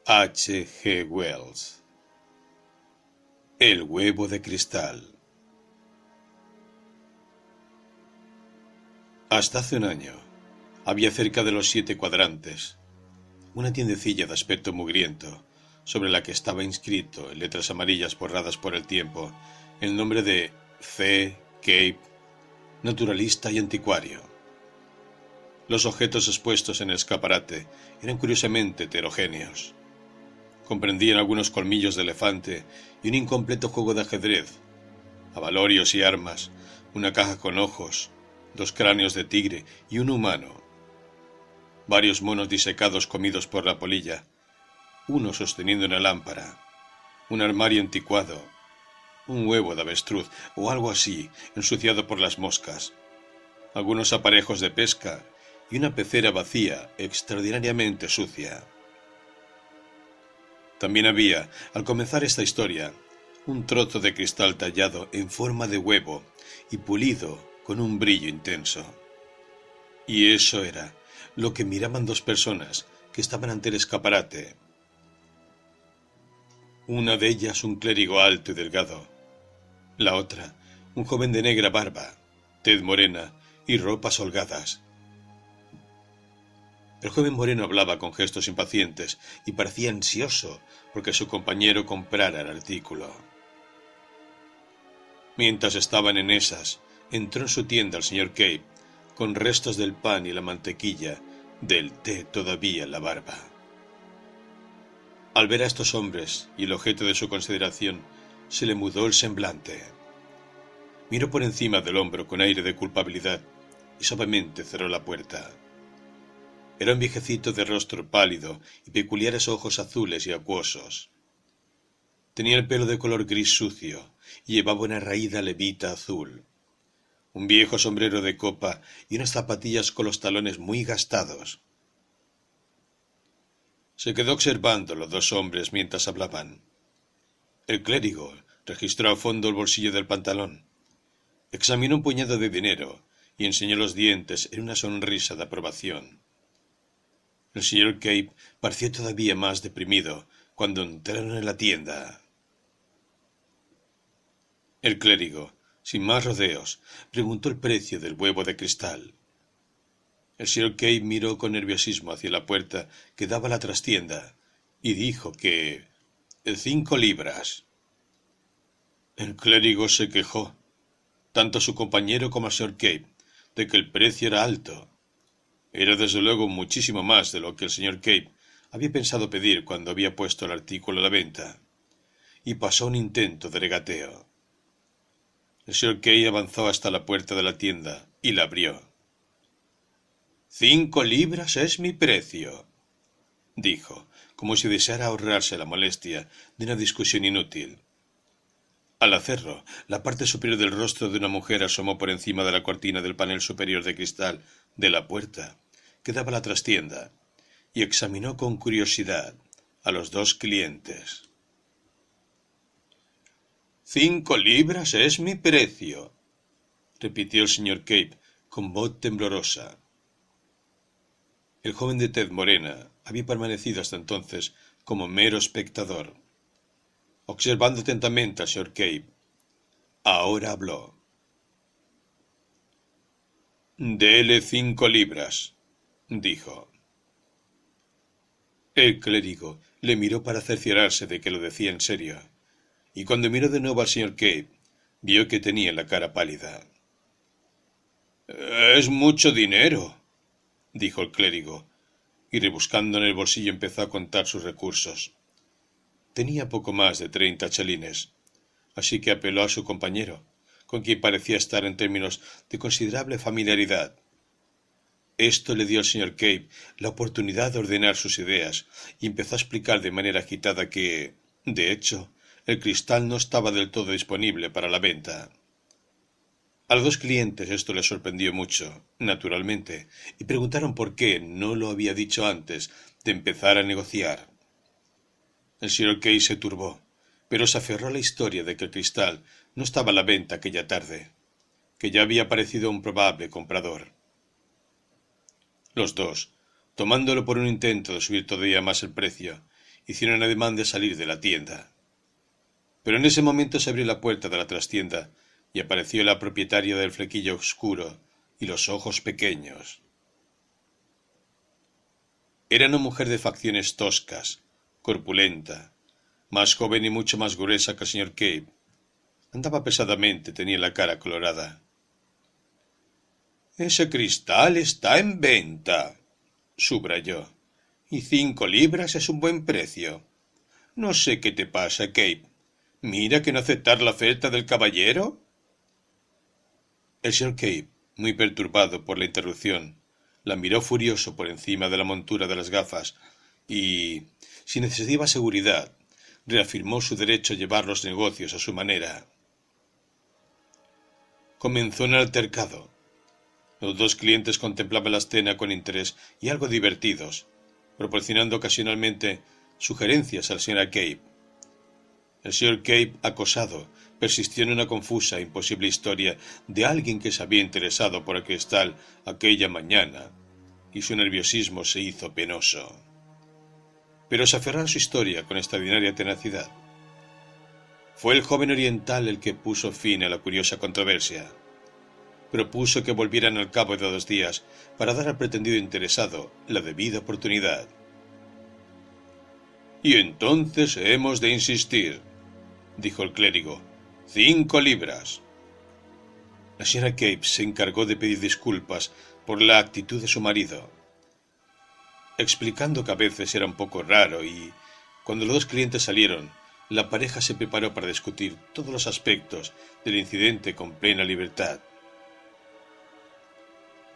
H. G. Wells. El huevo de cristal. Hasta hace un año, había cerca de los 7 cuadrantes una tiendecilla de aspecto mugriento, sobre la que estaba inscrito en letras amarillas borradas por el tiempo el nombre de C. Cape, naturalista y anticuario. Los objetos expuestos en el escaparate eran curiosamente heterogéneos. Comprendían algunos colmillos de elefante y un incompleto juego de ajedrez, abalorios y armas, una caja con ojos, 2 cráneos de tigre y un humano, varios monos disecados comidos por la polilla, uno sosteniendo una lámpara, un armario anticuado, un huevo de avestruz o algo así ensuciado por las moscas, algunos aparejos de pesca y una pecera vacía extraordinariamente sucia. También había, al comenzar esta historia, un trozo de cristal tallado en forma de huevo y pulido con un brillo intenso. Y eso era lo que miraban 2 personas que estaban ante el escaparate. Una de ellas un clérigo alto y delgado, la otra un joven de negra barba, tez morena y ropas holgadas. El joven moreno hablaba con gestos impacientes y parecía ansioso porque su compañero comprara el artículo. Mientras estaban en esas, entró en su tienda el señor Cape, con restos del pan y la mantequilla, del té todavía en la barba. Al ver a estos hombres y el objeto de su consideración, se le mudó el semblante. Miró por encima del hombro con aire de culpabilidad y suavemente cerró la puerta. Era un viejecito de rostro pálido y peculiares ojos azules y acuosos. Tenía el pelo de color gris sucio y llevaba una raída levita azul, un viejo sombrero de copa y unas zapatillas con los talones muy gastados. Se quedó observando a los 2 hombres mientras hablaban. El clérigo registró a fondo el bolsillo del pantalón, examinó un puñado de dinero y enseñó los dientes en una sonrisa de aprobación. El señor Cape pareció todavía más deprimido cuando entraron en la tienda. El clérigo, sin más rodeos, preguntó el precio del huevo de cristal. El señor Cape miró con nerviosismo hacia la puerta que daba a la trastienda y dijo que 5 libras. El clérigo se quejó, tanto a su compañero como al señor Cape, de que el precio era alto. Era desde luego muchísimo más de lo que el señor Cape había pensado pedir cuando había puesto el artículo a la venta, y pasó un intento de regateo. El señor Cape avanzó hasta la puerta de la tienda y la abrió. 5 libras es mi precio, dijo, como si deseara ahorrarse la molestia de una discusión inútil. Al hacerlo, la parte superior del rostro de una mujer asomó por encima de la cortina del panel superior de cristal de la puerta que daba a la trastienda y examinó con curiosidad a los 2 clientes. 5 libras es mi precio, repitió el señor Cape con voz temblorosa. El joven de tez morena había permanecido hasta entonces como mero espectador, observando atentamente al señor Cape. Ahora habló. Dele 5 libras, dijo. El clérigo le miró para cerciorarse de que lo decía en serio, y cuando miró de nuevo al señor Cape, vio que tenía la cara pálida. Es mucho dinero, dijo el clérigo, y rebuscando en el bolsillo empezó a contar sus recursos. Tenía poco más de 30 chelines, así que apeló a su compañero, con quien parecía estar en términos de considerable familiaridad. Esto le dio al señor Cape la oportunidad de ordenar sus ideas y empezó a explicar de manera agitada que, de hecho, el cristal no estaba del todo disponible para la venta. A los 2 clientes esto les sorprendió mucho, naturalmente, y preguntaron por qué no lo había dicho antes de empezar a negociar. El señor Cape se turbó, pero se aferró a la historia de que el cristal no estaba a la venta aquella tarde, que ya había aparecido un probable comprador. Los 2, tomándolo por un intento de subir todavía más el precio, hicieron ademán de salir de la tienda. Pero en ese momento se abrió la puerta de la trastienda y apareció la propietaria del flequillo oscuro y los ojos pequeños. Era una mujer de facciones toscas, corpulenta, más joven y mucho más gruesa que el señor Cape. Andaba pesadamente, tenía la cara colorada. «Ese cristal está en venta», subrayó, «y 5 libras es un buen precio. No sé qué te pasa, Cape. Mira que no aceptar la oferta del caballero». El señor Cape, muy perturbado por la interrupción, la miró furioso por encima de la montura de las gafas y, sin excesiva seguridad, reafirmó su derecho a llevar los negocios a su manera. Comenzó un altercado. Los dos clientes contemplaban la escena con interés y algo divertidos, proporcionando ocasionalmente sugerencias al señor Cape. El señor Cape, acosado, persistió en una confusa e imposible historia de alguien que se había interesado por el cristal aquella mañana, y su nerviosismo se hizo penoso. Pero se aferró a su historia con extraordinaria tenacidad. Fue el joven oriental el que puso fin a la curiosa controversia. Propuso que volvieran al cabo de 2 días para dar al pretendido interesado la debida oportunidad. «Y entonces hemos de insistir», dijo el clérigo. 5 libras. La señora Cape se encargó de pedir disculpas por la actitud de su marido, explicando que a veces era un poco raro y, cuando los 2 clientes salieron, la pareja se preparó para discutir todos los aspectos del incidente con plena libertad.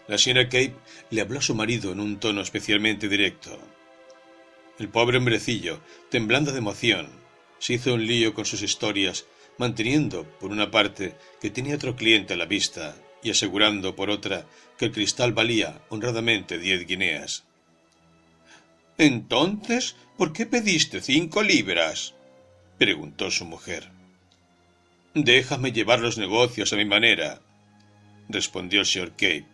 La señora Cape le habló a su marido en un tono especialmente directo. El pobre hombrecillo, temblando de emoción, se hizo un lío con sus historias, manteniendo, por una parte, que tenía otro cliente a la vista y asegurando, por otra, que el cristal valía honradamente 10 guineas. «Entonces, ¿por qué pediste 5 libras?» preguntó su mujer. «Déjame llevar los negocios a mi manera», respondió el señor Cape.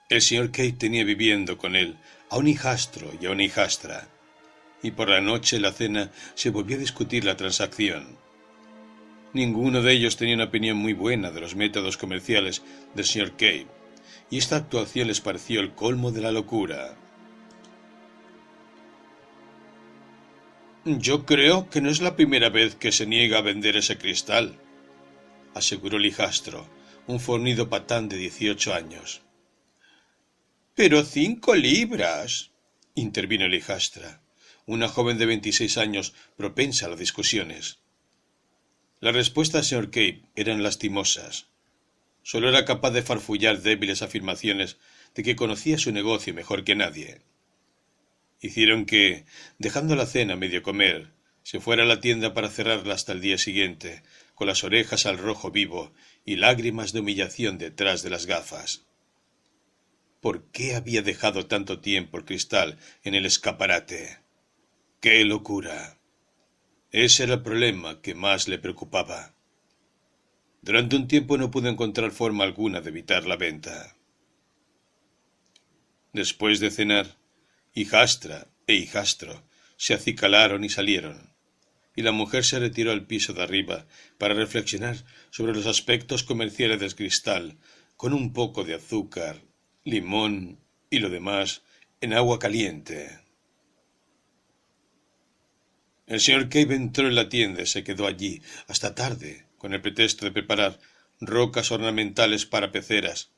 El señor Cape tenía viviendo con él a un hijastro y a una hijastra, y por la noche en la cena se volvió a discutir la transacción. Ninguno de ellos tenía una opinión muy buena de los métodos comerciales del señor Cape, y esta actuación les pareció el colmo de la locura. «Yo creo que no es la primera vez que se niega a vender ese cristal», aseguró el hijastro, un fornido patán de 18 años. «Pero 5 libras», intervino la hijastra, una joven de 26 años propensa a las discusiones. Las respuestas del señor Cape eran lastimosas. Solo era capaz de farfullar débiles afirmaciones de que conocía su negocio mejor que nadie. Hicieron que, dejando la cena a medio comer, se fuera a la tienda para cerrarla hasta el día siguiente, con las orejas al rojo vivo y lágrimas de humillación detrás de las gafas. ¿Por qué había dejado tanto tiempo el cristal en el escaparate? ¡Qué locura! Ese era el problema que más le preocupaba. Durante un tiempo no pudo encontrar forma alguna de evitar la venta. Después de cenar, hijastra e hijastro se acicalaron y salieron, y la mujer se retiró al piso de arriba para reflexionar sobre los aspectos comerciales del cristal con un poco de azúcar, limón y lo demás en agua caliente. El señor Cape entró en la tienda y se quedó allí hasta tarde, con el pretexto de preparar rocas ornamentales para peceras,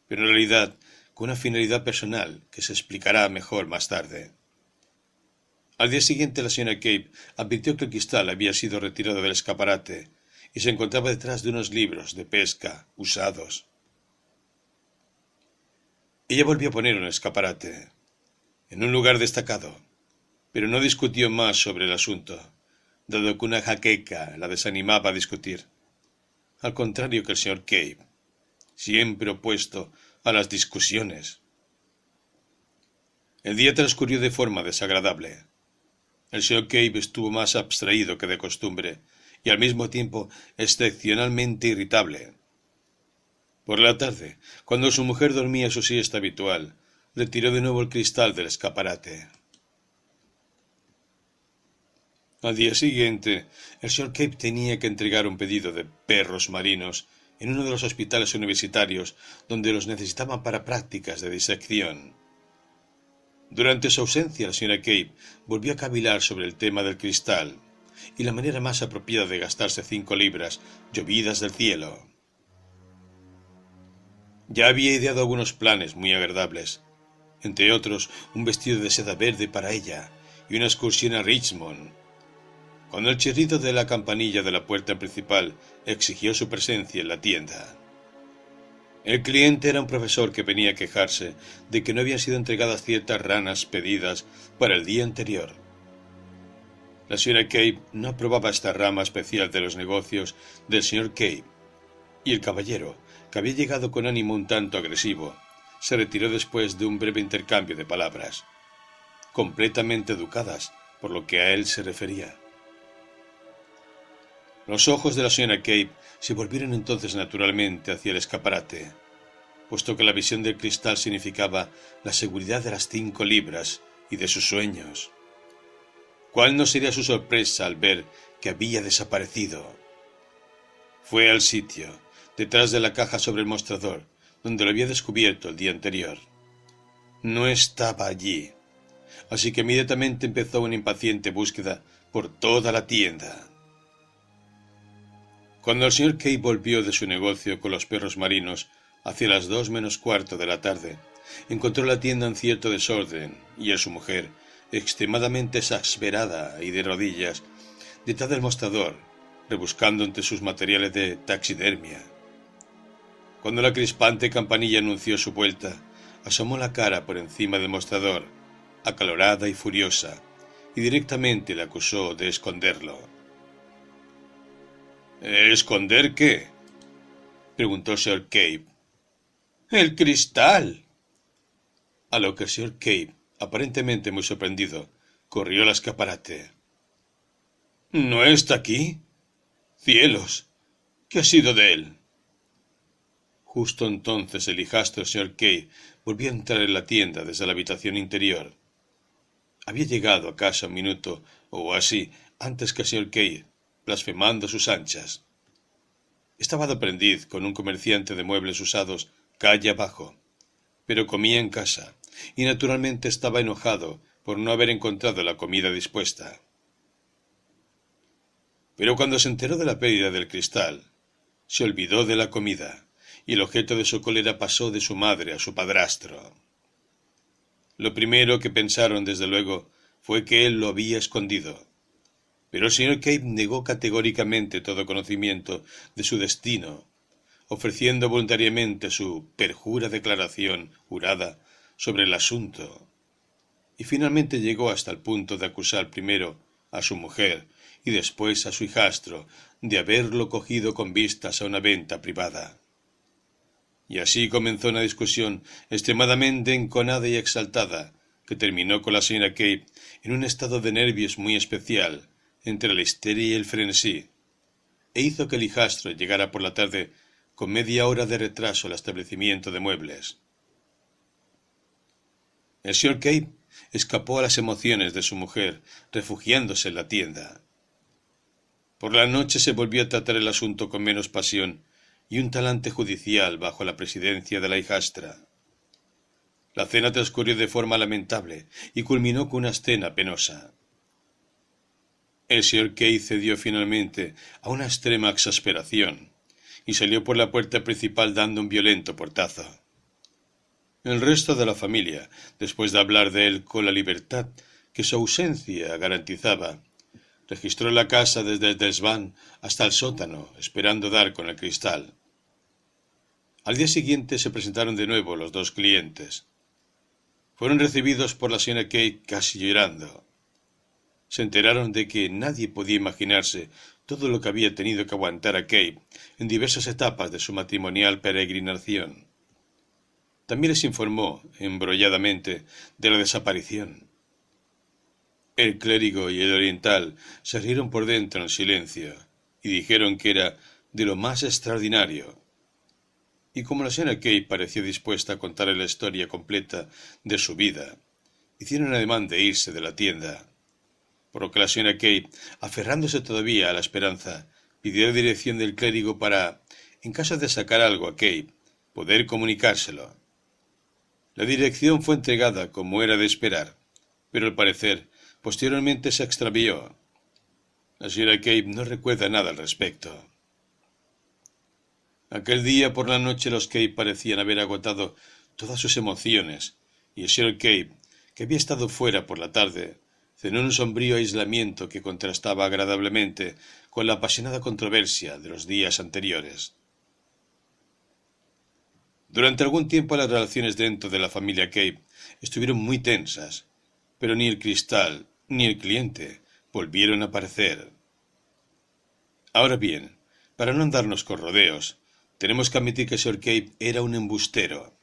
pero en realidad con una finalidad personal que se explicará mejor más tarde. Al día siguiente la señora Cape advirtió que el cristal había sido retirado del escaparate y se encontraba detrás de unos libros de pesca usados. Ella volvió a poner un escaparate, en un lugar destacado, pero no discutió más sobre el asunto, dado que una jaqueca la desanimaba a discutir, al contrario que el señor Cape, siempre opuesto a las discusiones. El día transcurrió de forma desagradable. El señor Cape estuvo más abstraído que de costumbre y al mismo tiempo excepcionalmente irritable. Por la tarde, cuando su mujer dormía su siesta habitual, retiró de nuevo el cristal del escaparate. Al día siguiente, el señor Cape tenía que entregar un pedido de perros marinos en uno de los hospitales universitarios donde los necesitaban para prácticas de disección. Durante su ausencia, la señora Cape volvió a cavilar sobre el tema del cristal y la manera más apropiada de gastarse 5 libras llovidas del cielo. Ya había ideado algunos planes muy agradables, entre otros un vestido de seda verde para ella y una excursión a Richmond, cuando el chirrido de la campanilla de la puerta principal exigió su presencia en la tienda. El cliente era un profesor que venía a quejarse de que no habían sido entregadas ciertas ranas pedidas para el día anterior. La señora Cape no aprobaba esta rama especial de los negocios del señor Cape, y el caballero, que había llegado con ánimo un tanto agresivo, se retiró después de un breve intercambio de palabras, completamente educadas por lo que a él se refería. Los ojos de la señora Cape se volvieron entonces naturalmente hacia el escaparate, puesto que la visión del cristal significaba la seguridad de las 5 libras y de sus sueños. ¿Cuál no sería su sorpresa al ver que había desaparecido? Fue al sitio, detrás de la caja sobre el mostrador, donde lo había descubierto el día anterior. No estaba allí, así que inmediatamente empezó una impaciente búsqueda por toda la tienda. Cuando el señor Cape volvió de su negocio con los perros marinos hacia las 2 menos cuarto de la tarde, encontró la tienda en cierto desorden y a su mujer, extremadamente exasperada y de rodillas, detrás del mostrador, rebuscando entre sus materiales de taxidermia. Cuando la crispante campanilla anunció su vuelta, asomó la cara por encima del mostrador, acalorada y furiosa, y directamente le acusó de esconderlo. ¿Esconder qué?, preguntó Sir Cape. ¡El cristal! A lo que el Sir Cape, aparentemente muy sorprendido, corrió al escaparate. ¿No está aquí? ¡Cielos! ¿Qué ha sido de él? Justo entonces el hijastro del Sr. Cape volvió a entrar en la tienda desde la habitación interior. Había llegado a casa un minuto o así antes que el Sr. Cape, blasfemando a sus anchas. Estaba de aprendiz con un comerciante de muebles usados calle abajo, pero comía en casa, y naturalmente estaba enojado por no haber encontrado la comida dispuesta. Pero cuando se enteró de la pérdida del cristal, se olvidó de la comida, y el objeto de su cólera pasó de su madre a su padrastro. Lo primero que pensaron, desde luego, fue que él lo había escondido, pero el señor Cape negó categóricamente todo conocimiento de su destino, ofreciendo voluntariamente su perjura declaración jurada sobre el asunto, y finalmente llegó hasta el punto de acusar primero a su mujer y después a su hijastro de haberlo cogido con vistas a una venta privada. Y así comenzó una discusión extremadamente enconada y exaltada, que terminó con la señora Cape en un estado de nervios muy especial, entre la histeria y el frenesí, e hizo que el hijastro llegara por la tarde con media hora de retraso al establecimiento de muebles. El señor Cape escapó a las emociones de su mujer, refugiándose en la tienda. Por la noche se volvió a tratar el asunto con menos pasión y un talante judicial bajo la presidencia de la hijastra. La cena transcurrió de forma lamentable y culminó con una escena penosa. El señor Cape cedió finalmente a una extrema exasperación y salió por la puerta principal dando un violento portazo. El resto de la familia, después de hablar de él con la libertad que su ausencia garantizaba, registró la casa desde el desván hasta el sótano, esperando dar con el cristal. Al día siguiente se presentaron de nuevo los 2 clientes. Fueron recibidos por la señora Cape casi llorando. Se enteraron de que nadie podía imaginarse todo lo que había tenido que aguantar a Cape en diversas etapas de su matrimonial peregrinación. También les informó, embrolladamente, de la desaparición. El clérigo y el oriental se rieron por dentro en silencio y dijeron que era de lo más extraordinario. Y como la señora Cape pareció dispuesta a contar la historia completa de su vida, hicieron ademán de irse de la tienda. por lo que la señora Kate, aferrándose todavía a la esperanza, pidió la dirección del clérigo para, en caso de sacar algo a Kate, poder comunicárselo. La dirección fue entregada como era de esperar, pero al parecer, posteriormente se extravió. La señora Kate no recuerda nada al respecto. Aquel día por la noche los Kate parecían haber agotado todas sus emociones, y el señor Kate, que había estado fuera por la tarde, cenó en un sombrío aislamiento que contrastaba agradablemente con la apasionada controversia de los días anteriores. Durante algún tiempo las relaciones dentro de la familia Kate estuvieron muy tensas, pero ni el cristal ni el cliente volvieron a aparecer. Ahora bien, para no andarnos con rodeos, tenemos que admitir que Sir Kate era un embustero.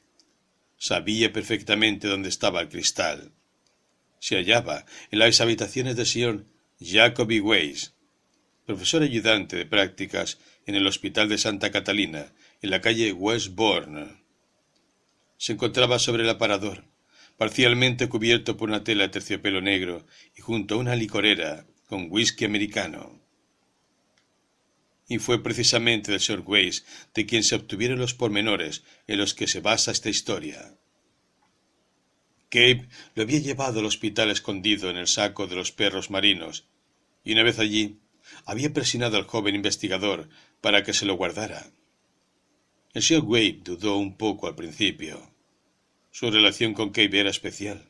Sabía perfectamente dónde estaba el cristal. Se hallaba en las habitaciones del señor Jacoby Weiss, profesor ayudante de prácticas en el Hospital de Santa Catalina, en la calle Westbourne. Se encontraba sobre el aparador, parcialmente cubierto por una tela de terciopelo negro y junto a una licorera con whisky americano. Y fue precisamente del Sir Weiss de quien se obtuvieron los pormenores en los que se basa esta historia. Kate lo había llevado al hospital escondido en el saco de los perros marinos, y una vez allí, había presionado al joven investigador para que se lo guardara. El Sr. Wade dudó un poco al principio. Su relación con Kate era especial.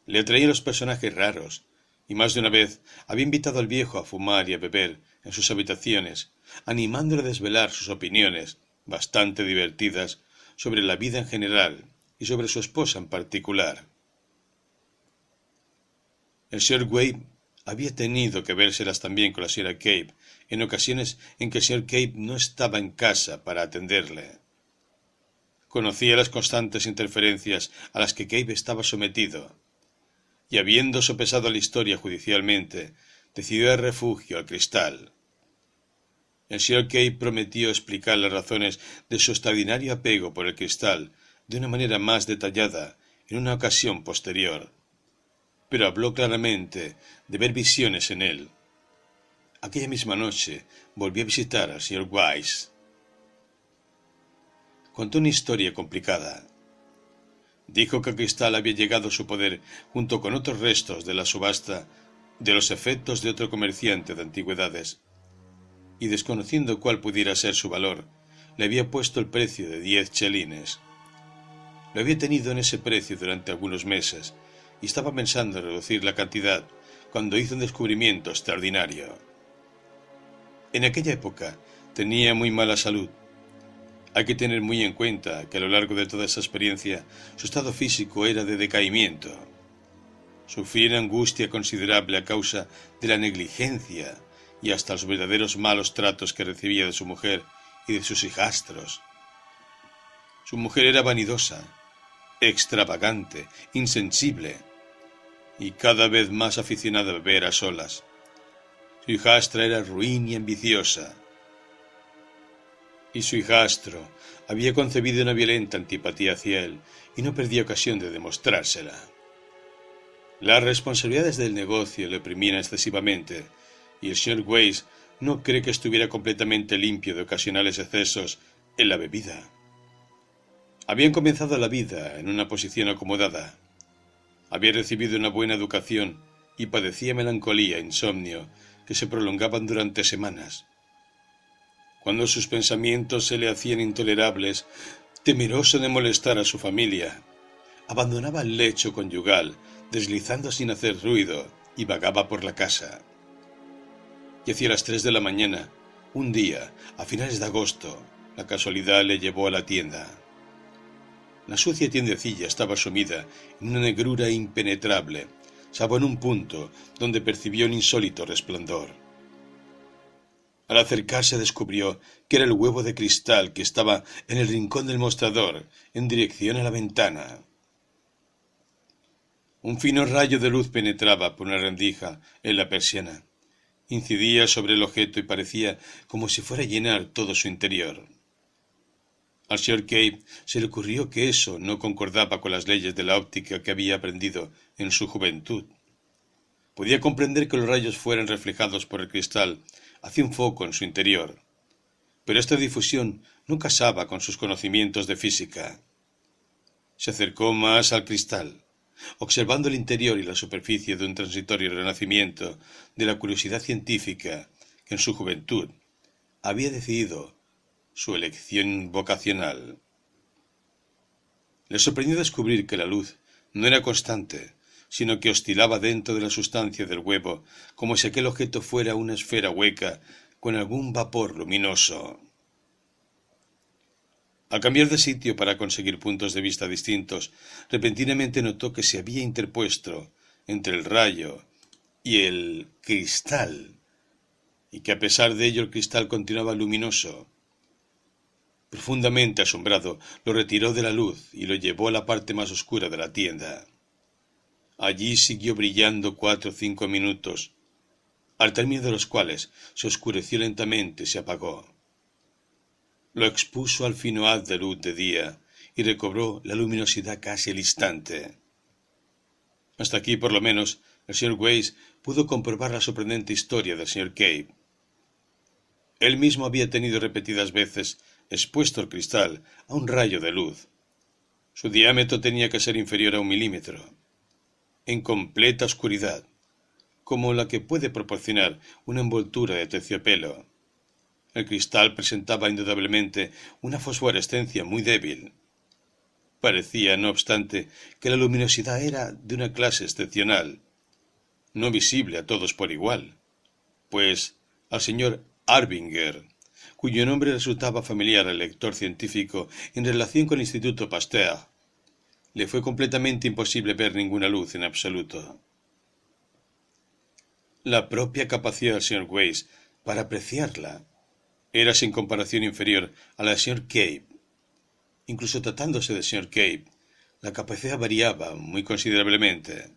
Le atraían los personajes raros, y más de una vez había invitado al viejo a fumar y a beber en sus habitaciones, animándole a desvelar sus opiniones, bastante divertidas, sobre la vida en general y sobre su esposa en particular. El Sr. Wade había tenido que vérselas también con la señora Kate en ocasiones en que el Sr. Kate no estaba en casa para atenderle. Conocía las constantes interferencias a las que Kate estaba sometido, y habiendo sopesado la historia judicialmente, decidió dar refugio al cristal. El Sr. Kate prometió explicar las razones de su extraordinario apego por el cristal de una manera más detallada en una ocasión posterior, pero habló claramente de ver visiones en él. Aquella misma noche volvió a visitar al Sr. Weiss. Contó una historia complicada. Dijo que el cristal había llegado a su poder junto con otros restos de la subasta de los efectos de otro comerciante de antigüedades, y desconociendo cuál pudiera ser su valor, le había puesto el precio de 10 chelines. Lo había tenido en ese precio durante algunos meses, y estaba pensando en reducir la cantidad cuando hizo un descubrimiento extraordinario. En aquella época tenía muy mala salud. Hay que tener muy en cuenta que a lo largo de toda esa experiencia su estado físico era de decaimiento. Sufría angustia considerable a causa de la negligencia y hasta los verdaderos malos tratos que recibía de su mujer y de sus hijastros. Su mujer era vanidosa, extravagante, insensible y cada vez más aficionada a beber a solas. Su hijastra era ruin y ambiciosa, y su hijastro había concebido una violenta antipatía hacia él y no perdía ocasión de demostrársela. Las responsabilidades del negocio le oprimían excesivamente, y el Sr. Weiss no cree que estuviera completamente limpio de ocasionales excesos en la bebida. Habían comenzado la vida en una posición acomodada. Había recibido una buena educación y padecía melancolía e insomnio que se prolongaban durante semanas. Cuando sus pensamientos se le hacían intolerables, temeroso de molestar a su familia, abandonaba el lecho conyugal, deslizando sin hacer ruido, y vagaba por la casa. Y hacia las 3 de la mañana, un día, a finales de agosto, la casualidad le llevó a la tienda. La sucia tiendecilla estaba sumida en una negrura impenetrable, salvo en un punto donde percibió un insólito resplandor. Al acercarse descubrió que era el huevo de cristal que estaba en el rincón del mostrador, en dirección a la ventana. Un fino rayo de luz penetraba por una rendija en la persiana. Incidía sobre el objeto y parecía como si fuera a llenar todo su interior. Al Sr. Kate se le ocurrió que eso no concordaba con las leyes de la óptica que había aprendido en su juventud. Podía comprender que los rayos fueran reflejados por el cristal hacia un foco en su interior, pero esta difusión no casaba con sus conocimientos de física. Se acercó más al cristal, observando el interior y la superficie de un transitorio renacimiento de la curiosidad científica que en su juventud había decidido su elección vocacional. Le sorprendió descubrir que la luz no era constante, sino que oscilaba dentro de la sustancia del huevo, como si aquel objeto fuera una esfera hueca con algún vapor luminoso. Al cambiar de sitio para conseguir puntos de vista distintos, repentinamente notó que se había interpuesto entre el rayo y el cristal, y que a pesar de ello el cristal continuaba luminoso. Profundamente asombrado, lo retiró de la luz y lo llevó a la parte más oscura de la tienda. Allí siguió brillando 4 o 5 minutos, al término de los cuales se oscureció lentamente y se apagó. Lo expuso al fino haz de luz de día y recobró la luminosidad casi al instante. Hasta aquí, por lo menos, el señor Weiss pudo comprobar la sorprendente historia del señor Cave. Él mismo había tenido repetidas veces expuesto el cristal a un rayo de luz. Su diámetro tenía que ser inferior a 1 milímetro, en completa oscuridad, como la que puede proporcionar una envoltura de terciopelo. El cristal presentaba indudablemente una fosforescencia muy débil. Parecía, no obstante, que la luminosidad era de una clase excepcional, no visible a todos por igual, pues al señor Arbinger, cuyo nombre resultaba familiar al lector científico en relación con el Instituto Pasteur, le fue completamente imposible ver ninguna luz en absoluto. La propia capacidad del señor Weiss para apreciarla era sin comparación inferior a la del señor Cave. Incluso tratándose del señor Cave, la capacidad variaba muy considerablemente.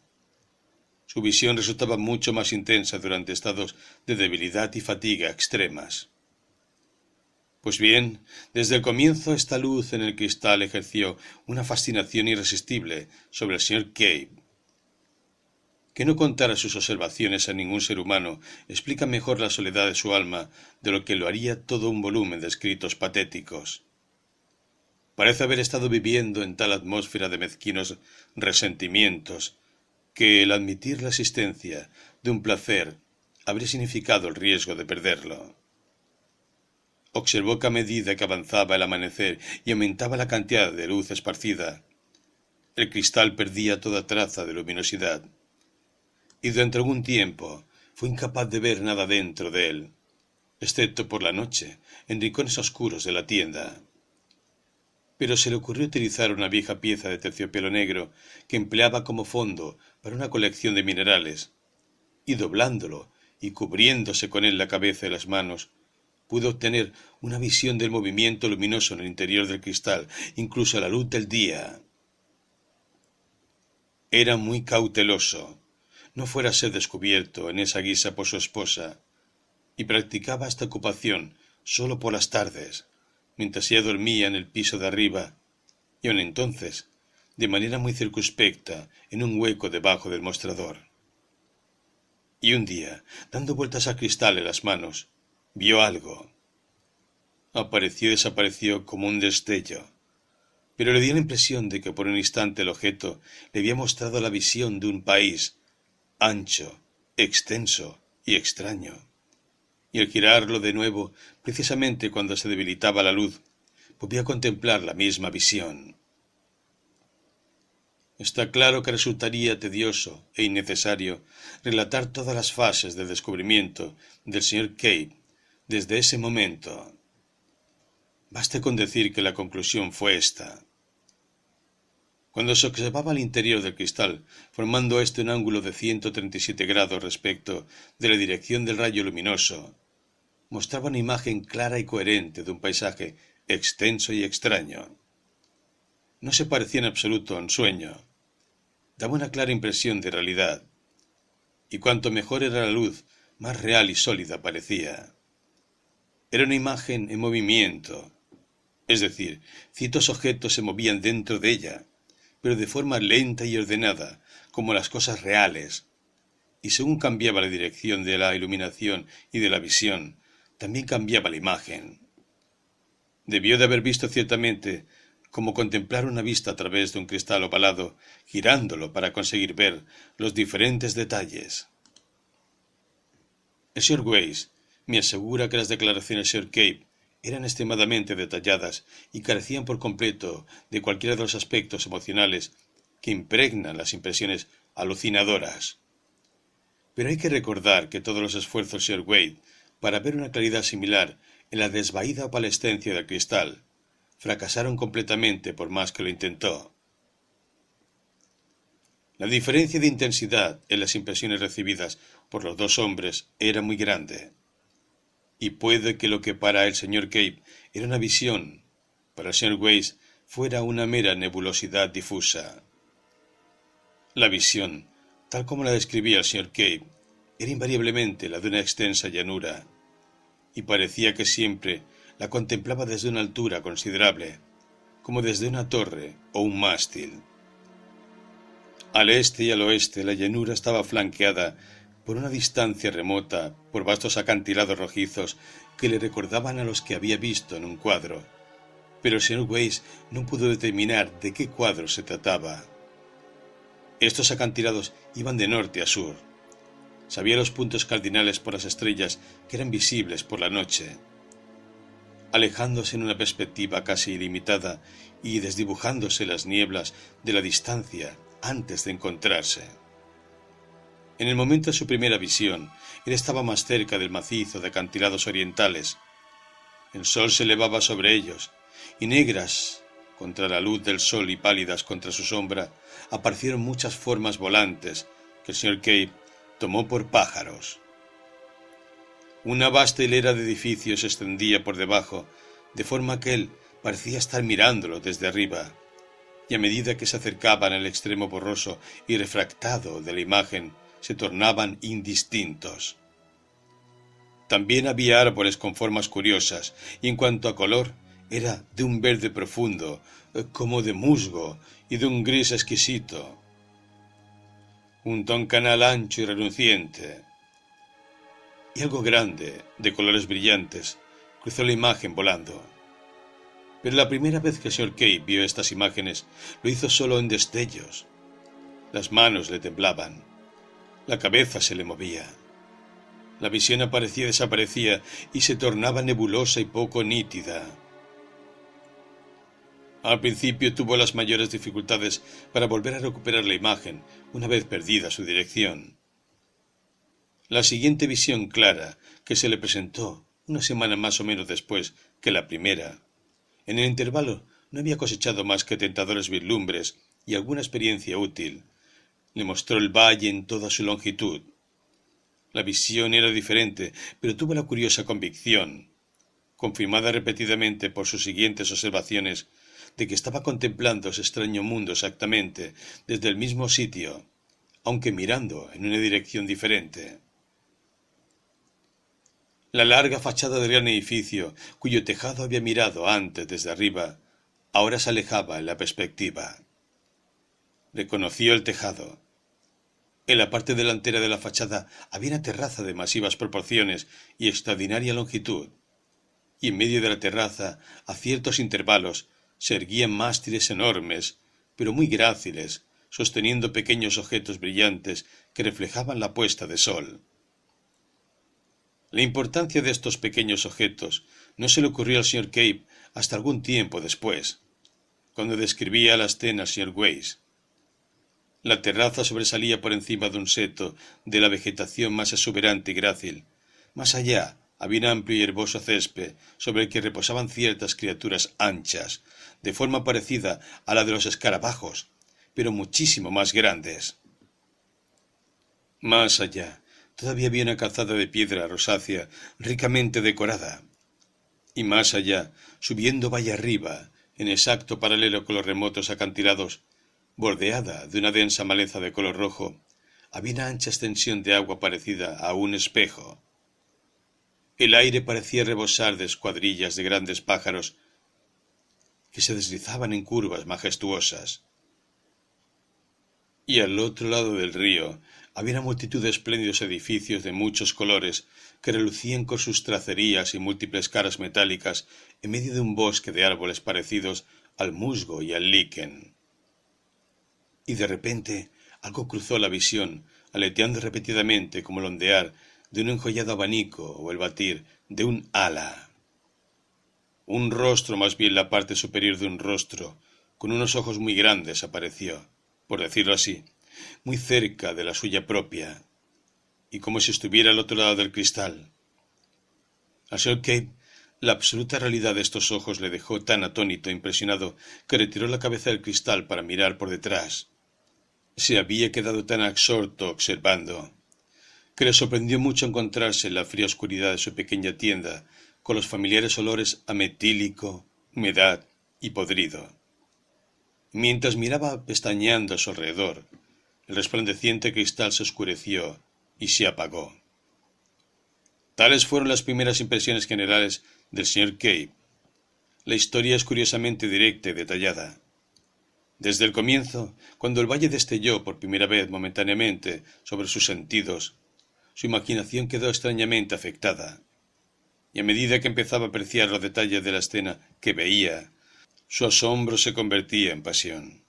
Su visión resultaba mucho más intensa durante estados de debilidad y fatiga extremas. Pues bien, desde el comienzo esta luz en el cristal ejerció una fascinación irresistible sobre el señor Cave. Que no contara sus observaciones a ningún ser humano explica mejor la soledad de su alma de lo que lo haría todo un volumen de escritos patéticos. Parece haber estado viviendo en tal atmósfera de mezquinos resentimientos que el admitir la existencia de un placer habría significado el riesgo de perderlo. Observó que a medida que avanzaba el amanecer y aumentaba la cantidad de luz esparcida, el cristal perdía toda traza de luminosidad, y durante algún tiempo fue incapaz de ver nada dentro de él, excepto por la noche, en rincones oscuros de la tienda. Pero se le ocurrió utilizar una vieja pieza de terciopelo negro que empleaba como fondo para una colección de minerales, y doblándolo y cubriéndose con él la cabeza y las manos, pudo obtener una visión del movimiento luminoso en el interior del cristal, incluso a la luz del día. Era muy cauteloso, no fuera a ser descubierto en esa guisa por su esposa, y practicaba esta ocupación solo por las tardes, mientras ella dormía en el piso de arriba, y aun entonces, de manera muy circunspecta, en un hueco debajo del mostrador. Y un día, dando vueltas al cristal en las manos, vio algo. Apareció y desapareció como un destello, pero le dio la impresión de que por un instante el objeto le había mostrado la visión de un país ancho, extenso y extraño. Y al girarlo de nuevo, precisamente cuando se debilitaba la luz, podía contemplar la misma visión. Está claro que resultaría tedioso e innecesario relatar todas las fases del descubrimiento del señor Cave desde ese momento. Baste con decir que la conclusión fue esta. Cuando se observaba el interior del cristal, formando éste un ángulo de 137 grados respecto de la dirección del rayo luminoso, mostraba una imagen clara y coherente de un paisaje extenso y extraño. No se parecía en absoluto a un sueño. Daba una clara impresión de realidad. Y cuanto mejor era la luz, más real y sólida parecía. Era una imagen en movimiento. Es decir, ciertos objetos se movían dentro de ella, pero de forma lenta y ordenada, como las cosas reales, y según cambiaba la dirección de la iluminación y de la visión, también cambiaba la imagen. Debió de haber visto ciertamente como contemplar una vista a través de un cristal ovalado, girándolo para conseguir ver los diferentes detalles. El Sr. Weiss me asegura que las declaraciones del Sr. Cape eran extremadamente detalladas y carecían por completo de cualquiera de los aspectos emocionales que impregnan las impresiones alucinadoras. Pero hay que recordar que todos los esfuerzos del Sr. Wade para ver una claridad similar en la desvaída opalescencia del cristal fracasaron completamente por más que lo intentó. La diferencia de intensidad en las impresiones recibidas por los dos hombres era muy grande, y puede que lo que para el Sr. Cape era una visión, para el Sr. Weiss fuera una mera nebulosidad difusa. La visión, tal como la describía el Sr. Cape, era invariablemente la de una extensa llanura, y parecía que siempre la contemplaba desde una altura considerable, como desde una torre o un mástil. Al este y al oeste la llanura estaba flanqueada por una distancia remota por vastos acantilados rojizos que le recordaban a los que había visto en un cuadro, pero el Sr. Weiss no pudo determinar de qué cuadro se trataba. Estos acantilados iban de norte a sur. Sabía los puntos cardinales por las estrellas que eran visibles por la noche, alejándose en una perspectiva casi ilimitada y desdibujándose las nieblas de la distancia antes de encontrarse. En el momento de su primera visión, él estaba más cerca del macizo de acantilados orientales. El sol se elevaba sobre ellos, y negras contra la luz del sol y pálidas contra su sombra, aparecieron muchas formas volantes que el Sr. Cape tomó por pájaros. Una vasta hilera de edificios se extendía por debajo, de forma que él parecía estar mirándolo desde arriba, y a medida que se acercaban al extremo borroso y refractado de la imagen, se tornaban indistintos. También había árboles con formas curiosas, y en cuanto a color, era de un verde profundo, como de musgo, y de un gris exquisito. Junto a un canal ancho y reluciente, y algo grande, de colores brillantes, cruzó la imagen volando. Pero la primera vez que el Sr. Cape vio estas imágenes, lo hizo solo en destellos. Las manos le temblaban, la cabeza se le movía. La visión aparecía y desaparecía, y se tornaba nebulosa y poco nítida. Al principio tuvo las mayores dificultades para volver a recuperar la imagen, una vez perdida su dirección. La siguiente visión clara, que se le presentó una semana más o menos después que la primera, en el intervalo no había cosechado más que tentadores vislumbres y alguna experiencia útil, le mostró el valle en toda su longitud. La visión era diferente, pero tuvo la curiosa convicción, confirmada repetidamente por sus siguientes observaciones, de que estaba contemplando ese extraño mundo exactamente desde el mismo sitio, aunque mirando en una dirección diferente. La larga fachada del gran edificio, cuyo tejado había mirado antes desde arriba, ahora se alejaba en la perspectiva. Reconoció el tejado. En la parte delantera de la fachada había una terraza de masivas proporciones y extraordinaria longitud, y en medio de la terraza, a ciertos intervalos, se erguían mástiles enormes, pero muy gráciles, sosteniendo pequeños objetos brillantes que reflejaban la puesta de sol. La importancia de estos pequeños objetos no se le ocurrió al Sr. Cape hasta algún tiempo después, cuando describía la escena al Sr. Weiss. La terraza sobresalía por encima de un seto de la vegetación más exuberante y grácil. Más allá había un amplio y herboso césped sobre el que reposaban ciertas criaturas anchas, de forma parecida a la de los escarabajos, pero muchísimo más grandes. Más allá, todavía había una calzada de piedra rosácea ricamente decorada. Y más allá, subiendo valle arriba, en exacto paralelo con los remotos acantilados, bordeada de una densa maleza de color rojo, había una ancha extensión de agua parecida a un espejo. El aire parecía rebosar de escuadrillas de grandes pájaros que se deslizaban en curvas majestuosas. y al otro lado del río había una multitud de espléndidos edificios de muchos colores que relucían con sus tracerías y múltiples caras metálicas en medio de un bosque de árboles parecidos al musgo y al liquen. Y de repente algo cruzó la visión, aleteando repetidamente como el ondear de un enjollado abanico o el batir de un ala. Un rostro, más bien la parte superior de un rostro, con unos ojos muy grandes, apareció, por decirlo así, muy cerca de la suya propia, y como si estuviera al otro lado del cristal. Al señor Cave, la absoluta realidad de estos ojos le dejó tan atónito e impresionado que retiró la cabeza del cristal para mirar por detrás. Se había quedado tan absorto observando, que le sorprendió mucho encontrarse en la fría oscuridad de su pequeña tienda, con los familiares olores a metílico, humedad y podrido. Mientras miraba pestañeando a su alrededor, el resplandeciente cristal se oscureció y se apagó. Tales fueron las primeras impresiones generales del señor Cave. La historia es curiosamente directa y detallada. Desde el comienzo, cuando el valle destelló por primera vez momentáneamente sobre sus sentidos, su imaginación quedó extrañamente afectada, y a medida que empezaba a apreciar los detalles de la escena que veía, su asombro se convertía en pasión.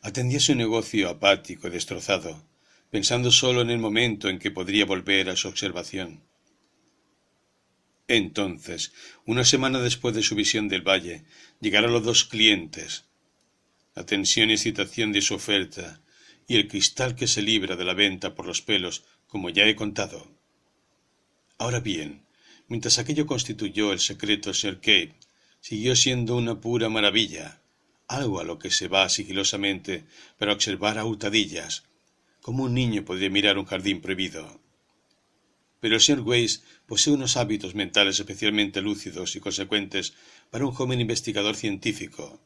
Atendía su negocio apático y destrozado, pensando solo en el momento en que podría volver a su observación. Entonces, una semana después de su visión del valle, llegaron los dos clientes. La tensión y excitación de su oferta, y el cristal que se libra de la venta por los pelos, como ya he contado. Ahora bien, mientras aquello constituyó el secreto del señor Cave, siguió siendo una pura maravilla, algo a lo que se va sigilosamente para observar a hurtadillas, como un niño podría mirar un jardín prohibido. Pero el señor Weiss posee unos hábitos mentales especialmente lúcidos y consecuentes para un joven investigador científico.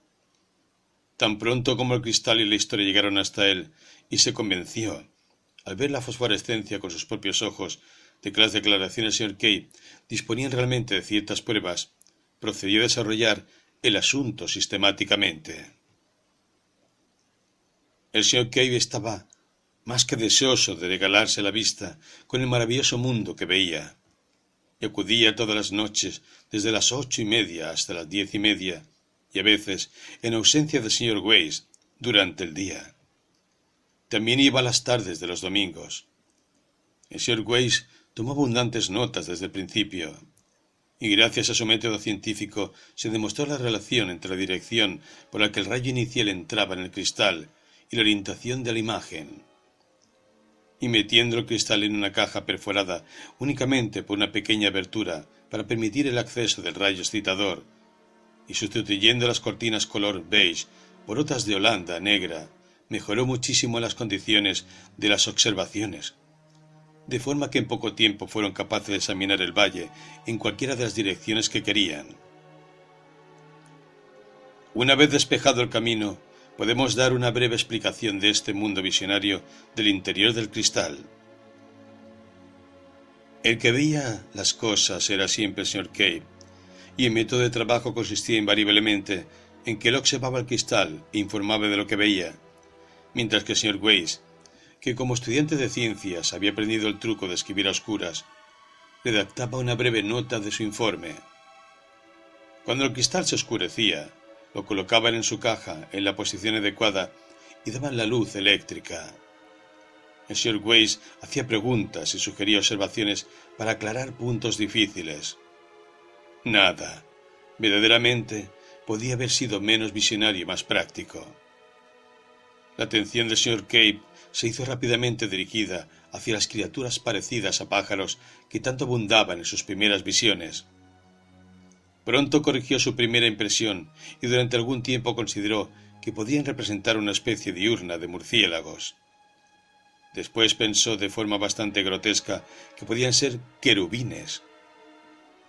Tan pronto como el cristal y la historia llegaron hasta él, y se convenció, al ver la fosforescencia con sus propios ojos, de que las declaraciones del señor Cave disponían realmente de ciertas pruebas, procedió a desarrollar el asunto sistemáticamente. El señor Cave estaba más que deseoso de regalarse la vista con el maravilloso mundo que veía, y acudía todas las noches desde las 8:30 hasta las 10:30, y a veces, en ausencia del señor Weiss, durante el día. También iba a las tardes de los domingos. El señor Weiss tomó abundantes notas desde el principio, y gracias a su método científico se demostró la relación entre la dirección por la que el rayo inicial entraba en el cristal y la orientación de la imagen. Y metiendo el cristal en una caja perforada únicamente por una pequeña abertura para permitir el acceso del rayo excitador, y sustituyendo las cortinas color beige por otras de Holanda negra, mejoró muchísimo las condiciones de las observaciones, de forma que en poco tiempo fueron capaces de examinar el valle en cualquiera de las direcciones que querían. Una vez despejado el camino, podemos dar una breve explicación de este mundo visionario del interior del cristal. El que veía las cosas era siempre el señor Cave, y el método de trabajo consistía invariablemente en que él observaba el cristal e informaba de lo que veía, mientras que el señor Weiss, que como estudiante de ciencias había aprendido el truco de escribir a oscuras, redactaba una breve nota de su informe. Cuando el cristal se oscurecía, lo colocaban en su caja en la posición adecuada y daban la luz eléctrica. El señor Weiss hacía preguntas y sugería observaciones para aclarar puntos difíciles. Nada, verdaderamente, podía haber sido menos visionario y más práctico. La atención del señor Cave se hizo rápidamente dirigida hacia las criaturas parecidas a pájaros que tanto abundaban en sus primeras visiones. Pronto corrigió su primera impresión y durante algún tiempo consideró que podían representar una especie diurna de murciélagos. Después pensó de forma bastante grotesca que podían ser querubines.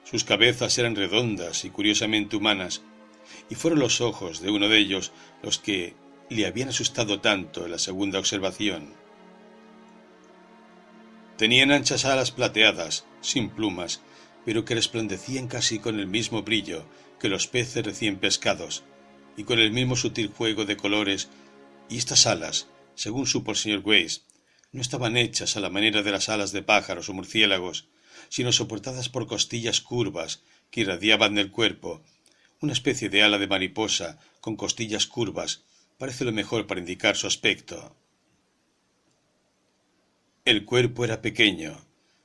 Sus cabezas eran redondas y curiosamente humanas, y fueron los ojos de uno de ellos los que le habían asustado tanto en la segunda observación. Tenían anchas alas plateadas, sin plumas, pero que resplandecían casi con el mismo brillo que los peces recién pescados, y con el mismo sutil juego de colores, y estas alas, según supo el señor Weiss, no estaban hechas a la manera de las alas de pájaros o murciélagos, sino soportadas por costillas curvas que irradiaban del cuerpo. Una especie de ala de mariposa con costillas curvas parece lo mejor para indicar su aspecto. El cuerpo era pequeño,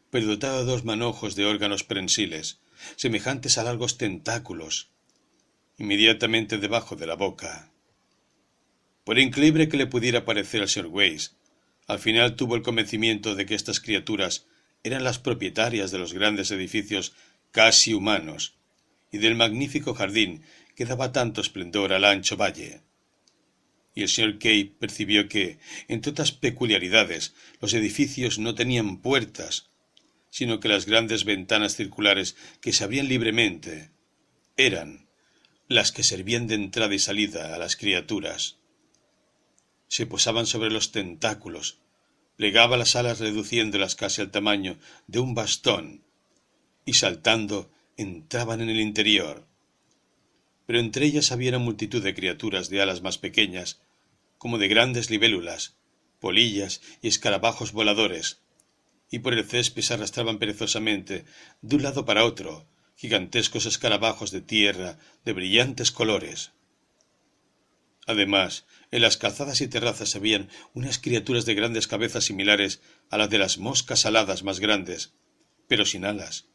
pero dotado de 2 manojos de órganos prensiles, semejantes a largos tentáculos, inmediatamente debajo de la boca. Por increíble que le pudiera parecer al señor Weiss, al final tuvo el convencimiento de que estas criaturas eran las propietarias de los grandes edificios casi humanos y del magnífico jardín que daba tanto esplendor al ancho valle. Y el señor Kay percibió que, entre otras peculiaridades, los edificios no tenían puertas, sino que las grandes ventanas circulares que se abrían libremente eran las que servían de entrada y salida a las criaturas. Se posaban sobre los tentáculos, plegaba las alas reduciéndolas casi al tamaño de un bastón, y saltando entraban en el interior. Pero entre ellas había una multitud de criaturas de alas más pequeñas, como de grandes libélulas, polillas y escarabajos voladores, y por el césped se arrastraban perezosamente de un lado para otro gigantescos escarabajos de tierra de brillantes colores. Además, en las calzadas y terrazas habían unas criaturas de grandes cabezas similares a las de las moscas aladas más grandes, pero sin alas,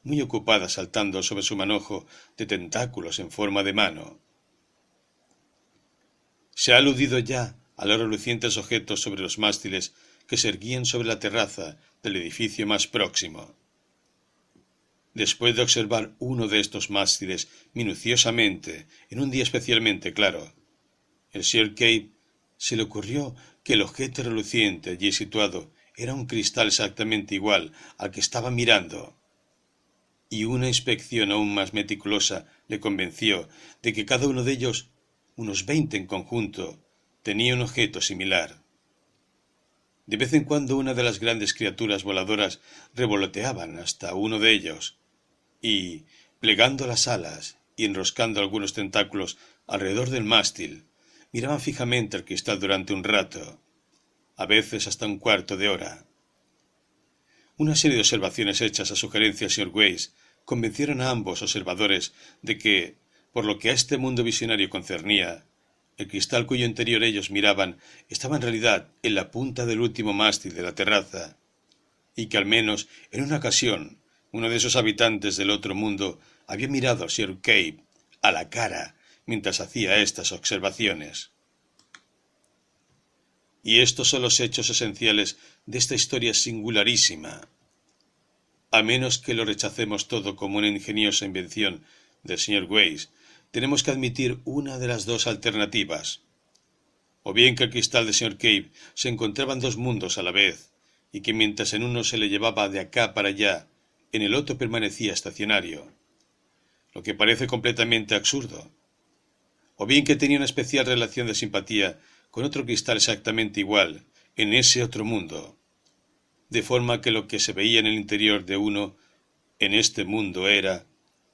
muy ocupadas saltando sobre su manojo de tentáculos en forma de mano. Se ha aludido ya a los relucientes objetos sobre los mástiles que se erguían sobre la terraza del edificio más próximo. Después de observar uno de estos mástiles minuciosamente, en un día especialmente claro, el señor Kay se le ocurrió que el objeto reluciente allí situado era un cristal exactamente igual al que estaba mirando, y una inspección aún más meticulosa le convenció de que cada uno de ellos, unos 20 en conjunto, tenía un objeto similar. De vez en cuando una de las grandes criaturas voladoras revoloteaban hasta uno de ellos, y, plegando las alas y enroscando algunos tentáculos alrededor del mástil, miraban fijamente al cristal durante un rato, a veces hasta un cuarto de hora. Una serie de observaciones hechas a sugerencia del señor Weiss convencieron a ambos observadores de que, por lo que a este mundo visionario concernía, el cristal cuyo interior ellos miraban estaba en realidad en la punta del último mástil de la terraza, y que al menos en una ocasión uno de esos habitantes del otro mundo había mirado al señor Kay a la cara mientras hacía estas observaciones. Y estos son los hechos esenciales de esta historia singularísima. A menos que lo rechacemos todo como una ingeniosa invención del señor Weiss, tenemos que admitir una de las 2 alternativas. O bien que el cristal del señor Kay se encontraba en 2 mundos a la vez, y que mientras en uno se le llevaba de acá para allá, en el otro permanecía estacionario, lo que parece completamente absurdo. O bien que tenía una especial relación de simpatía con otro cristal exactamente igual, en ese otro mundo, de forma que lo que se veía en el interior de uno, en este mundo era,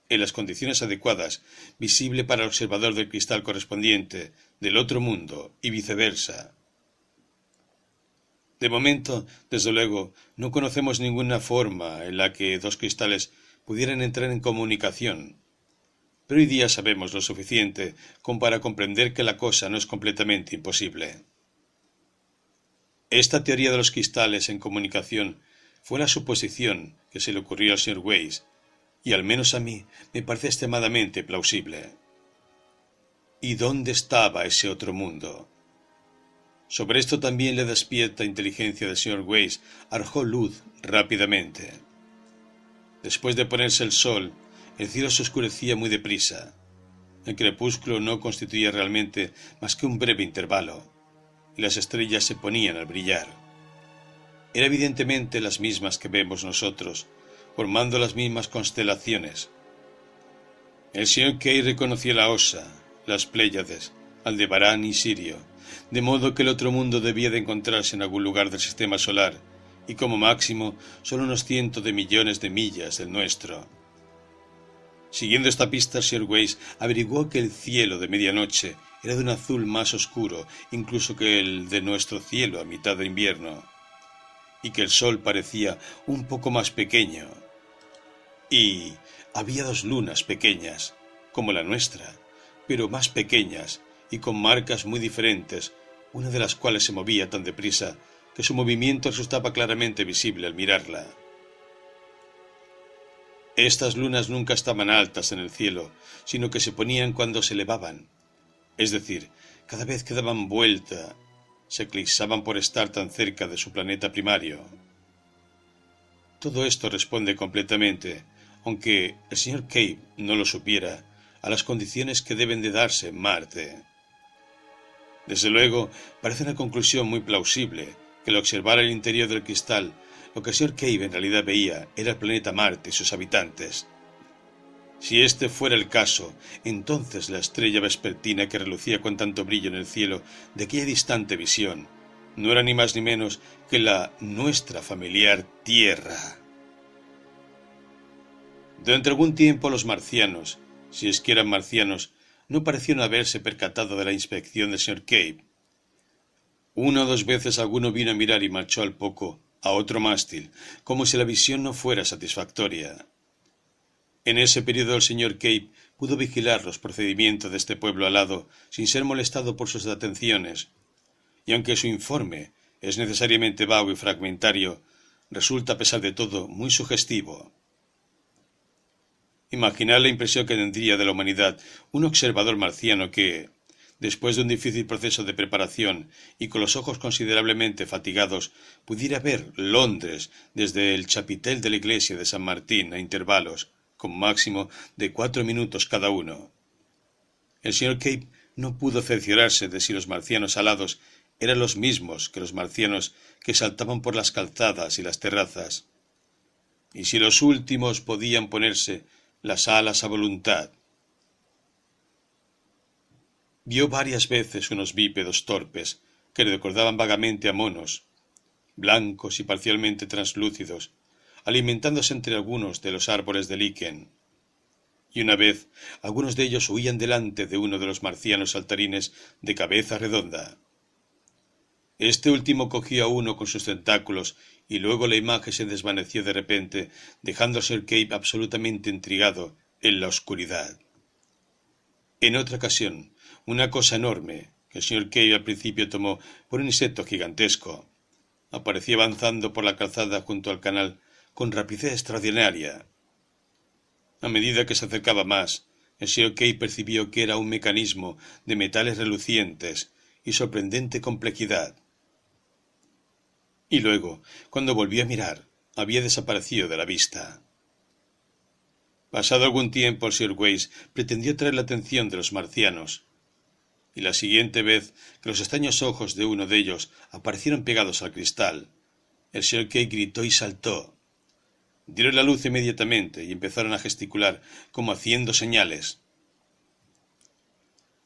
en las condiciones adecuadas, visible para el observador del cristal correspondiente del otro mundo, y viceversa. De momento, desde luego, no conocemos ninguna forma en la que 2 cristales pudieran entrar en comunicación, pero hoy día sabemos lo suficiente como para comprender que la cosa no es completamente imposible. Esta teoría de los cristales en comunicación fue la suposición que se le ocurrió al señor Weiss, y al menos a mí me parece extremadamente plausible. ¿Y dónde estaba ese otro mundo? Sobre esto también la despierta inteligencia del señor Weiss arrojó luz rápidamente. Después de ponerse el sol, el cielo se oscurecía muy deprisa. El crepúsculo no constituía realmente más que un breve intervalo, y las estrellas se ponían al brillar. Eran evidentemente las mismas que vemos nosotros, formando las mismas constelaciones. El señor Kay reconoció la Osa, las Pléyades, Aldebarán y Sirio, de modo que el otro mundo debía de encontrarse en algún lugar del sistema solar, y como máximo solo unos cientos de millones de millas del nuestro. Siguiendo esta pista, el Sr. Weiss averiguó que el cielo de medianoche era de un azul más oscuro incluso que el de nuestro cielo a mitad de invierno, y que el sol parecía un poco más pequeño. Y había dos lunas pequeñas, como la nuestra, pero más pequeñas y con marcas muy diferentes, una de las cuales se movía tan deprisa que su movimiento resultaba claramente visible al mirarla. Estas lunas nunca estaban altas en el cielo, sino que se ponían cuando se elevaban, es decir, cada vez que daban vuelta, se eclipsaban por estar tan cerca de su planeta primario. Todo esto responde completamente, aunque el Sr. Cave no lo supiera, a las condiciones que deben de darse en Marte. Desde luego, parece una conclusión muy plausible que al observar el interior del cristal, lo que el Sr. Cave en realidad veía era el planeta Marte y sus habitantes. Si este fuera el caso, entonces la estrella vespertina que relucía con tanto brillo en el cielo de aquella distante visión no era ni más ni menos que la nuestra familiar Tierra. Durante algún tiempo los marcianos, si es que eran marcianos, no parecieron haberse percatado de la inspección del Sr. Cave. Una o dos veces alguno vino a mirar y marchó al poco a otro mástil, como si la visión no fuera satisfactoria. En ese periodo el Sr. Cave pudo vigilar los procedimientos de este pueblo alado sin ser molestado por sus atenciones, y aunque su informe es necesariamente vago y fragmentario, resulta a pesar de todo muy sugestivo. Imaginar la impresión que tendría de la humanidad un observador marciano que, después de un difícil proceso de preparación y con los ojos considerablemente fatigados, pudiera ver Londres desde el chapitel de la iglesia de San Martín a intervalos, con máximo de 4 minutos cada uno. El Sr. Cave no pudo cerciorarse de si los marcianos alados eran los mismos que los marcianos que saltaban por las calzadas y las terrazas, y si los últimos podían ponerse las alas a voluntad. Vio varias veces unos bípedos torpes que le recordaban vagamente a monos, blancos y parcialmente translúcidos, alimentándose entre algunos de los árboles de liquen. Y una vez, algunos de ellos huían delante de uno de los marcianos saltarines de cabeza redonda. Este último cogió a uno con sus tentáculos y luego la imagen se desvaneció de repente, dejando a Sir Cave absolutamente intrigado en la oscuridad. En otra ocasión, una cosa enorme, que el Sr. Cave al principio tomó por un insecto gigantesco, aparecía avanzando por la calzada junto al canal con rapidez extraordinaria. A medida que se acercaba más, el Sr. Cave percibió que era un mecanismo de metales relucientes y sorprendente complejidad. Y luego, cuando volvió a mirar, había desaparecido de la vista. Pasado algún tiempo, el Sr. Weiss pretendió atraer la atención de los marcianos, y la siguiente vez que los extraños ojos de uno de ellos aparecieron pegados al cristal, el Sr. Cave gritó y saltó. Dieron la luz inmediatamente y empezaron a gesticular como haciendo señales.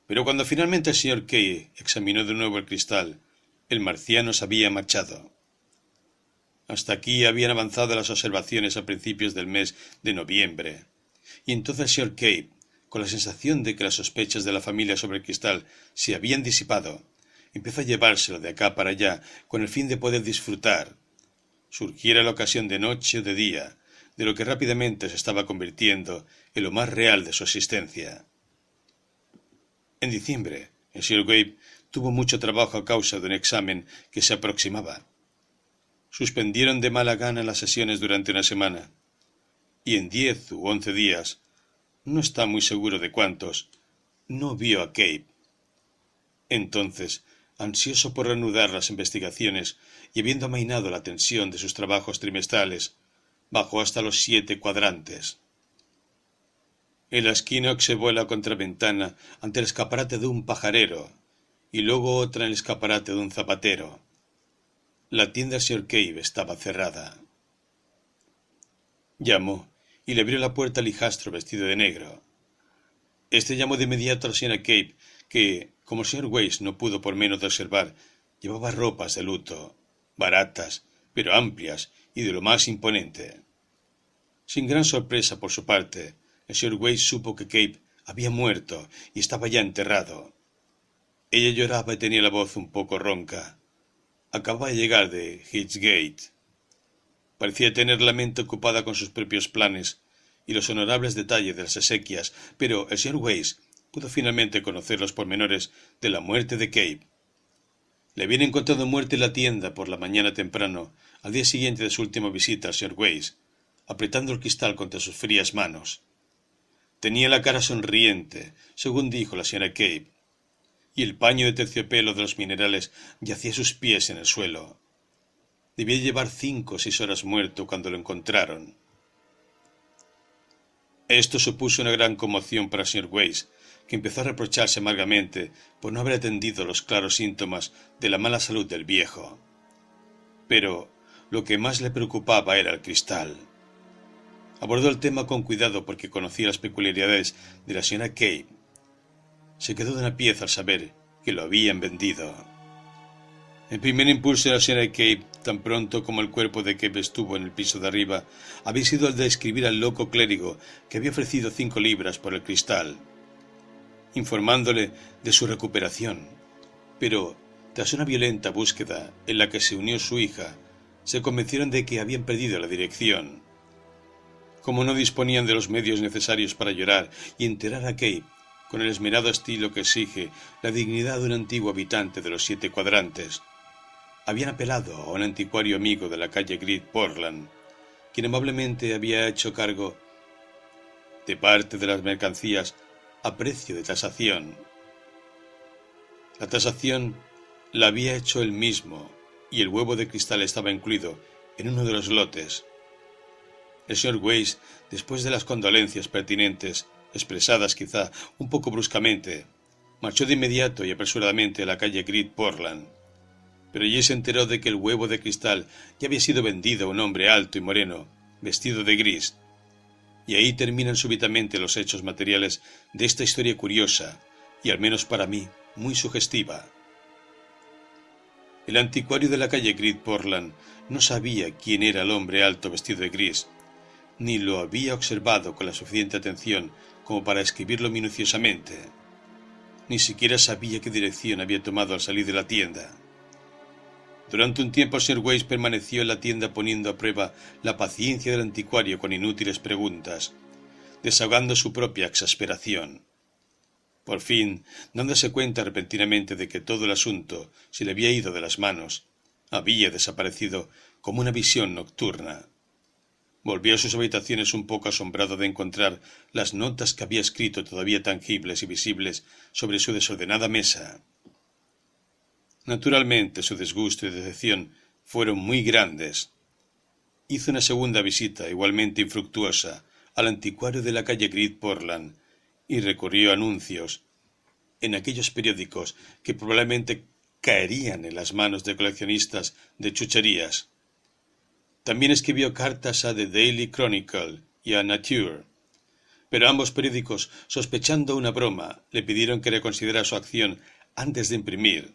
Pero cuando finalmente el Sr. Cave examinó de nuevo el cristal, el marciano se había marchado. Hasta aquí habían avanzado las observaciones a principios del mes de noviembre, y entonces el Sr. Cave, con la sensación de que las sospechas de la familia sobre el cristal se habían disipado, empezó a llevárselo de acá para allá con el fin de poder disfrutar, surgiera la ocasión de noche o de día, de lo que rápidamente se estaba convirtiendo en lo más real de su existencia. En diciembre, el Sr. Cave tuvo mucho trabajo a causa de un examen que se aproximaba. Suspendieron de mala gana las sesiones durante una semana, y en 10 u 11 días, no está muy seguro de cuántos, no vio a Cave. Entonces, ansioso por reanudar las investigaciones y habiendo amainado la tensión de sus trabajos trimestrales, bajó hasta los 7 cuadrantes. En la esquina observó la contraventana ante el escaparate de un pajarero, y luego otra en el escaparate de un zapatero. La tienda del Sr. Cave estaba cerrada. Llamó y le abrió la puerta al hijastro vestido de negro. Este llamó de inmediato a la señora Cave, que, como el Sr. Weiss no pudo por menos de observar, llevaba ropas de luto, baratas, pero amplias y de lo más imponente. Sin gran sorpresa por su parte, el señor Weiss supo que Cape había muerto y estaba ya enterrado. Ella lloraba y tenía la voz un poco ronca. Acababa de llegar de Hitchgate. Parecía tener la mente ocupada con sus propios planes y los honorables detalles de las exequias, pero el señor Weiss pudo finalmente conocer los pormenores de la muerte de Cape. Le habían encontrado muerto en la tienda por la mañana temprano, al día siguiente de su última visita al señor Weiss, apretando el cristal contra sus frías manos. Tenía la cara sonriente, según dijo la señora Cape, y el paño de terciopelo de los minerales yacía a sus pies en el suelo. Debía llevar 5 o 6 horas muerto cuando lo encontraron. Esto supuso una gran conmoción para el señor Weiss, que empezó a reprocharse amargamente por no haber atendido los claros síntomas de la mala salud del viejo. Pero lo que más le preocupaba era el cristal. Abordó el tema con cuidado porque conocía las peculiaridades de la señora Cape. Se quedó de una pieza al saber que lo habían vendido. El primer impulso de la señora Cape, tan pronto como el cuerpo de Cape estuvo en el piso de arriba, había sido el de escribir al loco clérigo que había ofrecido 5 libras por el cristal, informándole de su recuperación. Pero, tras una violenta búsqueda en la que se unió su hija, se convencieron de que habían perdido la dirección. Como no disponían de los medios necesarios para llorar y enterrar a Cape con el esmerado estilo que exige la dignidad de un antiguo habitante de los 7 cuadrantes, habían apelado a un anticuario amigo de la calle Great Portland, quien amablemente había hecho cargo de parte de las mercancías a precio de tasación. La tasación la había hecho él mismo, y el huevo de cristal estaba incluido en uno de los lotes. El señor Weiss, después de las condolencias pertinentes, expresadas quizá un poco bruscamente, marchó de inmediato y apresuradamente a la calle Great Portland, pero allí se enteró de que el huevo de cristal ya había sido vendido a un hombre alto y moreno, vestido de gris. Y ahí terminan súbitamente los hechos materiales de esta historia curiosa, y al menos para mí, muy sugestiva. El anticuario de la calle Great Portland no sabía quién era el hombre alto vestido de gris, ni lo había observado con la suficiente atención como para escribirlo minuciosamente. Ni siquiera sabía qué dirección había tomado al salir de la tienda. Durante un tiempo el señor Weiss permaneció en la tienda poniendo a prueba la paciencia del anticuario con inútiles preguntas, desahogando su propia exasperación. Por fin, dándose cuenta repentinamente de que todo el asunto se le había ido de las manos, había desaparecido como una visión nocturna. Volvió a sus habitaciones un poco asombrado de encontrar las notas que había escrito todavía tangibles y visibles sobre su desordenada mesa. Naturalmente su disgusto y decepción fueron muy grandes. Hizo una segunda visita, igualmente infructuosa, al anticuario de la calle Great Portland y recurrió a anuncios en aquellos periódicos que probablemente caerían en las manos de coleccionistas de chucherías. También escribió cartas a The Daily Chronicle y a Nature, pero ambos periódicos, sospechando una broma, le pidieron que reconsiderara su acción antes de imprimir,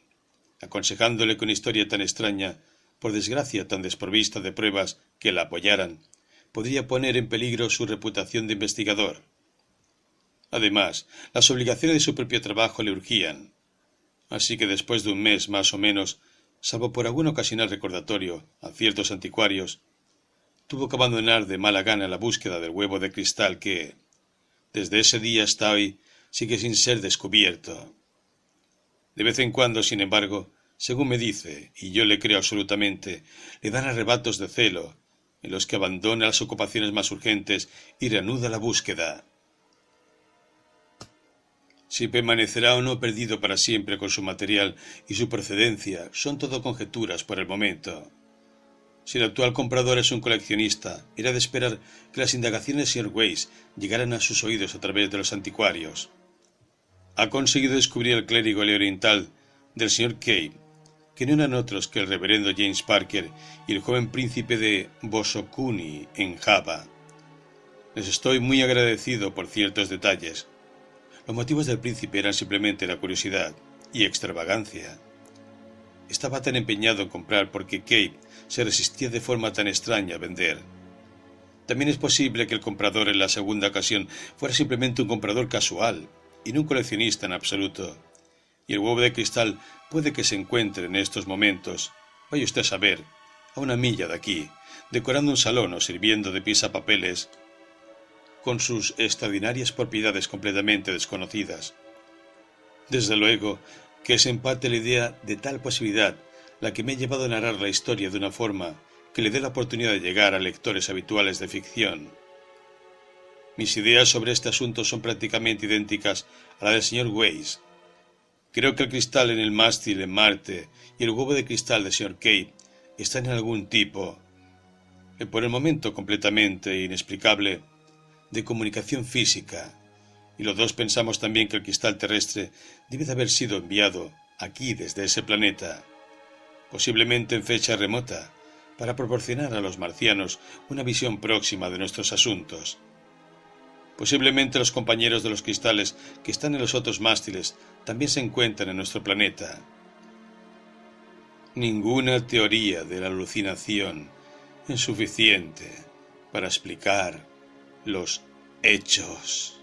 aconsejándole que una historia tan extraña, por desgracia tan desprovista de pruebas que la apoyaran, podría poner en peligro su reputación de investigador. Además, las obligaciones de su propio trabajo le urgían, así que después de un mes más o menos, salvo por algún ocasional recordatorio a ciertos anticuarios, tuvo que abandonar de mala gana la búsqueda del huevo de cristal que, desde ese día hasta hoy, sigue sin ser descubierto. De vez en cuando, sin embargo, según me dice, y yo le creo absolutamente, le dan arrebatos de celo, en los que abandona las ocupaciones más urgentes y reanuda la búsqueda. Si permanecerá o no perdido para siempre con su material y su procedencia son todo conjeturas por el momento. Si el actual comprador es un coleccionista, era de esperar que las indagaciones del señor Weiss llegaran a sus oídos a través de los anticuarios. Ha conseguido descubrir el clérigo oriental del señor Cape, que no eran otros que el reverendo James Parker y el joven príncipe de Bosokuni en Java. Les estoy muy agradecido por ciertos detalles. Los motivos del príncipe eran simplemente la curiosidad y extravagancia. Estaba tan empeñado en comprar porque Cape se resistía de forma tan extraña a vender. También es posible que el comprador en la segunda ocasión fuera simplemente un comprador casual y no un coleccionista en absoluto. Y el huevo de cristal puede que se encuentre en estos momentos, vaya usted a saber, a una milla de aquí, decorando un salón o sirviendo de pisapapeles, con sus extraordinarias propiedades completamente desconocidas. Desde luego que es en parte la idea de tal posibilidad la que me ha llevado a narrar la historia de una forma que le dé la oportunidad de llegar a lectores habituales de ficción. Mis ideas sobre este asunto son prácticamente idénticas a la del señor Weiss. Creo que el cristal en el mástil en Marte y el huevo de cristal del señor Kate están en algún tipo, por el momento completamente inexplicable, de comunicación física, y los dos pensamos también que el cristal terrestre debe de haber sido enviado aquí desde ese planeta, posiblemente en fecha remota, para proporcionar a los marcianos una visión próxima de nuestros asuntos. Posiblemente los compañeros de los cristales que están en los otros mástiles también se encuentran en nuestro planeta. Ninguna teoría de la alucinación es suficiente para explicar los hechos.